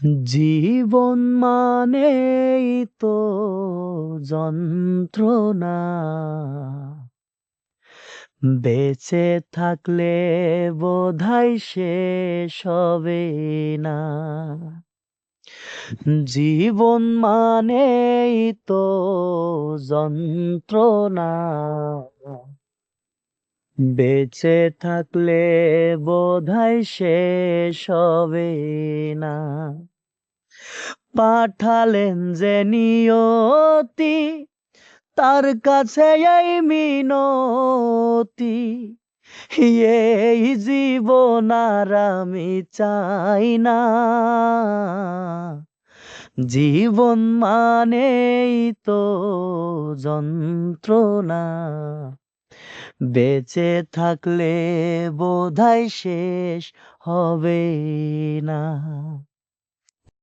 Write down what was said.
জীবন মানেই তো যন্ত্রণা, বেঁচে থাকলে বোধহয় শেষ হবে না। জীবন মানেই তো যন্ত্রণা, বেঁচে থাকলে বোধহয় শেষ হবে না। পাঠালেন যে নিয়তি, তার কাছে এই মিনতি, এই জীবন আর আমি চাই না। জীবন মানেই তো যন্ত্রণা, বেঁচে থাকলে বোধহয় শেষ হবে না।